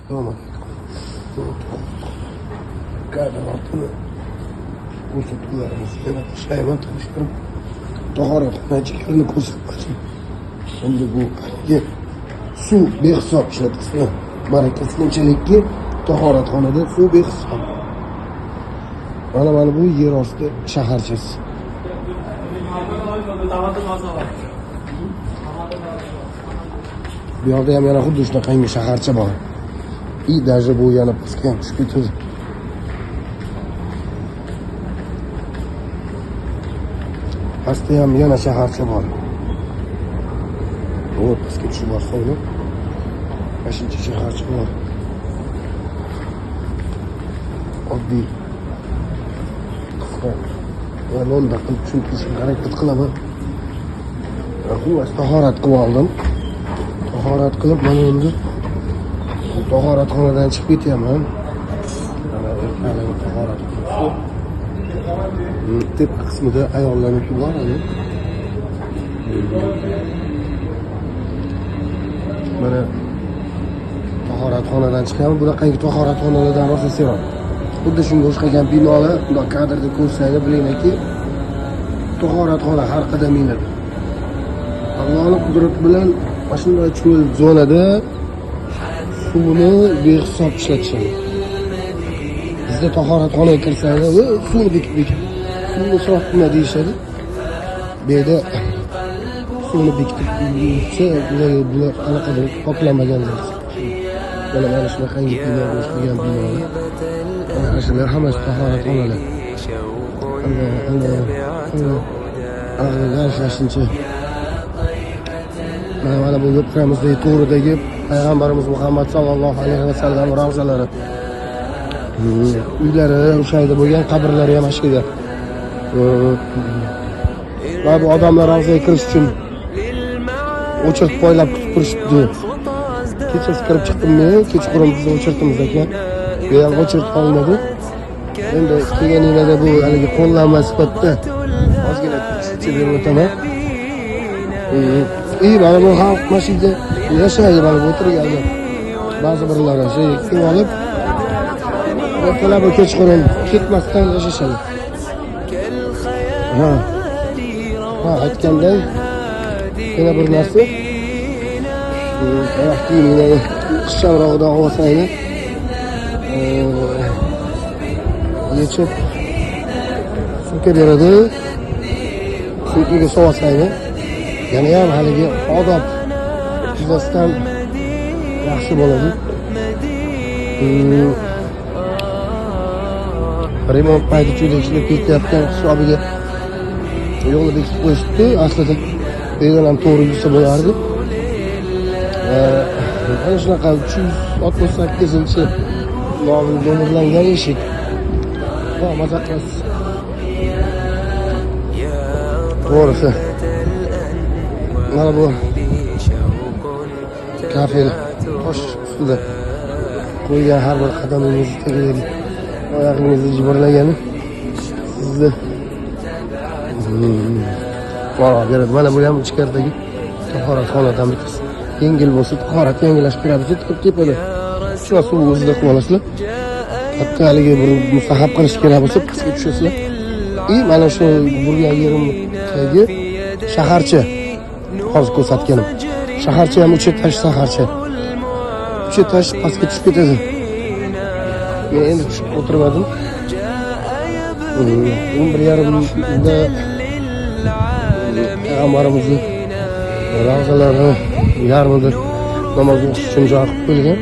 Tamam. Kadrotini ko'rsatuvlarimiz yana pushayman tanishtirib tahoratxonachilarni ko'rsatmoqchi. Endi bu suv behisob ishlatilsa, barakasi qanchalikki tahoratxonada suv behisob. Mana bu yer osti shaharchasi. Bu yerda ham yana xuddi shunaqangi shaharcha bor. И даже bu yana pastga ham tushib ketadi. Pastda ham yana shaharcha bor. O pastga tushib borsa uni mashinachi shaharcha bor. Oddiy qisqa va lo'nda qilib tushuntirishga harakat qilaman. Xullas tahorat qilib oldim. Tahorat qilib mana endi tahoratxonadan chiqib ketaman. Mana erkaklarga tahorat qilib. Tepki qismida ayollarniki bor edi. Mana tahoratxonadan chiqaman. Bunaqangi tahoratxonalardan rosa sevaman. Xuddi shunga o'xshagan binolar, bunday kadrda ko'rsanglar bilinglarki, tahoratxona har qadaminglarda. Allohning qudrati bilan mana shunday cho'l zonada suvni behisob ishlatishadi. Bizda tahoratxonaga kirsanglar, suvni bekitib, suvni isrof qilma deyishadi. Bu yerda suvni bekitib yursa, bular qanaqadir qoplanmaganlar. Mana shunaqangi binolar o'xshagan binolar. Mana shular hammasi tahoratxonalar. Ag'darlashuncha. Mana bu yo'qramizdagi to'g'ridagi payg'ambarimiz Muhammad sallallohu alayhi vasallam ravzalari. Uylari, o'sha yerda bo'lgan qabrlari ham ashkida. Va bu odamlar ravzaga kirish uchun o'chirt poylab kutib turishdi. Kechasi kirib chiqdimmi? Kechqurun biz o'chirtimiz ekan. Bu ham o'chirt qolmadi. Endi kelganinglarda bu haligi qo'llanma sifatida ozgina tushuncha berib o'taman. Mana bu xalq mashina yashaydi, mana bu o'tirganlar. Ba'zi birlari shay kim olib, ertalab kechqurun ketmasdan yashashadi. Aytganday yana bir narsa. Qishamrog'ida olsanglar, yechib sumka beradi. Sumkaga solsanglar, yana ham haligi odob yuzasidan yaxshi bo'ladi. Remont payti cho'lik ishlab ketayotgan hisobiga yo'lni bekitib qo'yishdi. Aslida bu yerdan ham to'g'ri yursa bo'lardi. Mana shunaqa 368-nomli nomerlangan eshik. Maza qilasiz. To'g'risi. Mana bu kafel tosh ustida qo'ygan har bir qadamingizni tagidagi oyog'ingizni jimirlagani sizni qora beradi. Mana bu ham ichkaridagi tahoratxonadan bittasi. Yengil bo'lsa, tahorat yengillashib beradi. Tepada shuna suv o'zida qilib olasizlar. Hatto haligi bir mustahab qilish kerak bo'lsa, pastga tushasizlar. Mana shu burgan yerimdagi shaharcha hozir ko'rsatganim. Shaharcha ham 3 etash shaharcha. 3 etash pastga tushib ketadi. Men endi tushib o'tirmadim. 11:30da payg'ambarimizni ravzalari yarmida namoz o'qish uchun joy qilib qo'yilgan.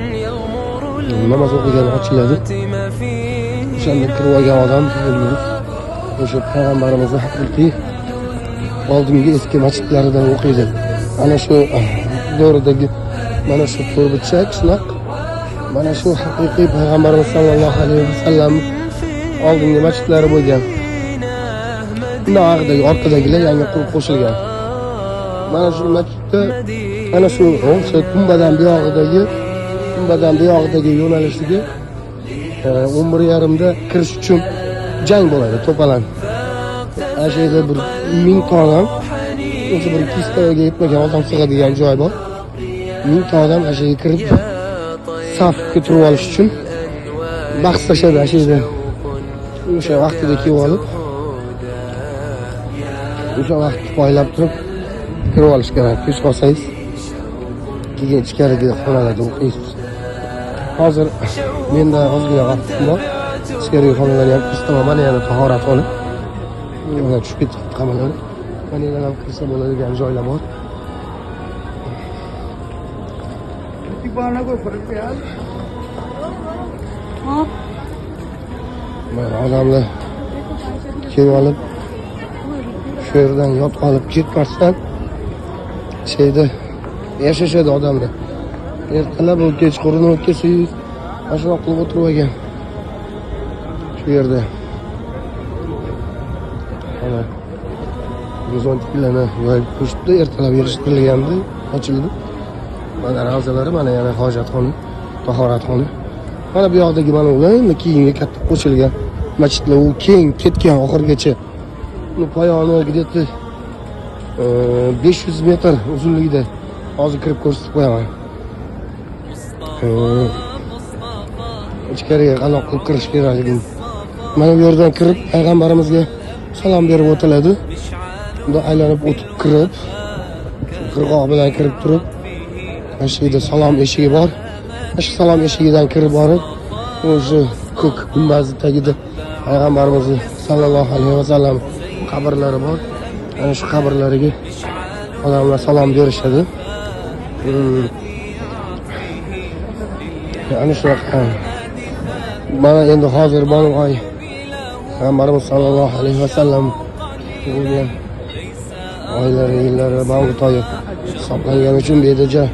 Namoz o'qigan ochiladi. O'shanda kirib olgan odam o'sha payg'ambarimizni haqiqiy oldingi eski masjidlaridan o'qiydi. Ana shu davrdagi mana shu to'rtburchak shunoq. Mana shu haqiqiy payg'ambarimiz sollallohu alayhi vasallam oldingi masjidlari bo'lgan. Bunaqadagi orqadagilar yangi qurib qo'shilgan. Mana shu masjidda ana shu o'sha kumbadan buyog'idagi yo'nalishiga 11:30da kirish uchun jang bo'ladi, to'palan. Ana shu yerda bir 1000 ta odam, o'sha bir 200 taga yetmagan odam sig'adigan joy bor. 1000 ta odam ana shu yerga kirib safga turib olish uchun bahslashadi ashida. O'sha vaqtida kelib olib, o'sha vaqtni poylab turib kirib olish kerak. Kech qolsangiz keyin ichkarida xonalarda o'qiysiz. Hozir menda ozgina vaqtim bor. Ichkarigi xonalarga ham kirishdim, mana yana tahorat olib. Mana tushib ketib qamalar. Mana yana ham kirsa bo'ladigan joylar bor. Mana odamlar kelib olib, shu yerdan yot olib ketmasdan şeyde yashashadi odamlar. Ertalab u kechqurun o'tkasangiz, ashuna qilib o'tirib ekan. Shu yerda. Mana zontlarni yoyib qo'yishdi, ertalab yig'ishtirilgandi, ochildi. Mana ravzalari, mana yana hojatxona, tahoratxona. Mana bu yoqdagi mana ular keyingi katta qo'shilgan masjidlar, u keng ketgan oxirgacha. Uni poyoni где-то 500 metr uzunligida. Hozir kirib ko'rsatib qo'yaman. Ichkariga qaloq qilib kirish kerakligini. Mana bu yerdan kirib payg'ambarimizga salom berib o'tiladi. Bunda aylanib o'tib kirib, qirg'oq bilan kirib turib, mana shu yerda salom eshigi bor. Shu salom eshigidan kirib borib, o'sha ko'k gumbazning tagida payg'ambarimiz sallallohu alayhi vasallam qabrlari bor. Ana shu qabrlariga odamlar salom berishadi. Ana shunaqa. Mana endi hozir mana oy payg'ambarimiz sallallohu alayhi vasallam tug'ilgan oylari, yillari Mavlud oyi hisoblangani uchun bedaja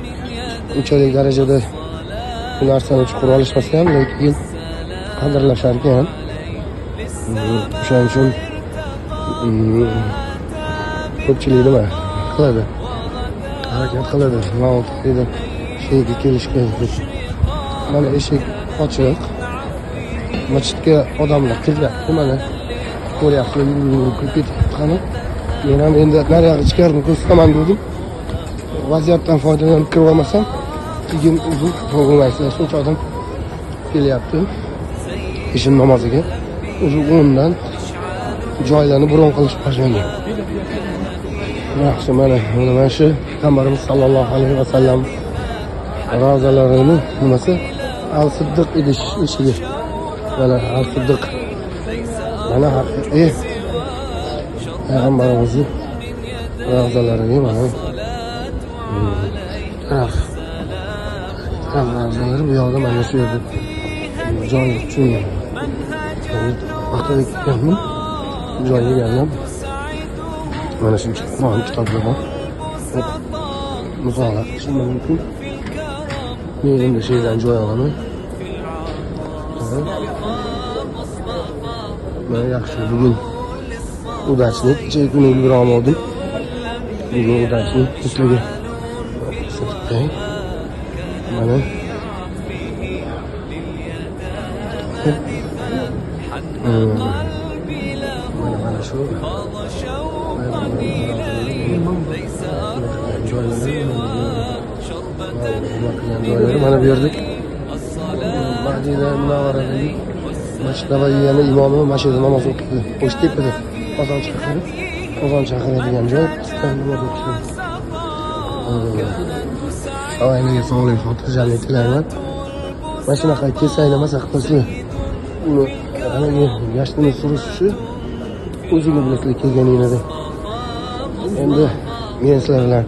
unchalik darajada bu narsani chuqur olishmasa ham, lekin qadrlashar ekan. O'shaning uchun ko'pchilik nima qiladi? Harakat qiladi. Mavlud oyida shunga kelishga. Mana eshik ochiq. Masjidga odamlar kiryapti, mana ko'ryapti, kirib ketibdi qani. Men ham endi naryoqqa ichkarini ko'rsataman dedim. Vaziyatdan foydalanib kirib olmasam, keyin uzun bo'lmaysiz. Shuncha odam kelyapti. Ishin namoziga. O'sha o'ndan joylarni bron qilish boshlagan. Yaxshi, mana shu payg'ambarimiz sallallohu alayhi vasallam ravzalarini nimasi Al-Siddiq idish eshigi. Mana Al-Siddiq. Mana haqiqiy payg'ambarimizni ravzalariga mana ravzalari bu yoqda mana shu yerda joy uchun vaqtida kelganman. Joyga keldim. Mana shuncha Qur'on kitoblar bor. Mutolaa qilish mumkin. Men endi shu yerdan joy olaman. Mana yaxshi, bugun udachni kecha kuni ulgura olmadim. Bugun udachni sizlarga ko'rsatib mana mana shu joylari mana bu yerda Madina Munavvaradagi Masjid Nabaviyning imomi mana shu yerda namoz o'qiydi. O'sha tepada Qozon chaqiradigan joy. Avaylarga sog'lik, xotirjamlik tilayman. Mana shunaqa kesanglamasa qilsizlar. Uni haligi gashtini surishi o'zingiz bilasizlar kelganingizda. Endi men sizlar bilan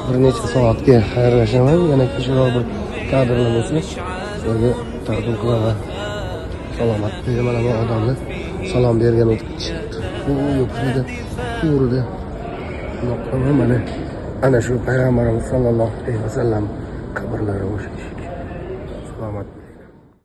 bir necha soatga xayrlashaman. Yana kechroq bir kadrlar bo'lsa, sizlarga taqdim qilaman. Salomat mana bu odamlar salom bergan o'tibdi. Bu yo'qida, to'g'rida. Mana ana shu payg'ambarimiz sallallohu alayhi vasallam qabrlari o'sha eshik. Salomat.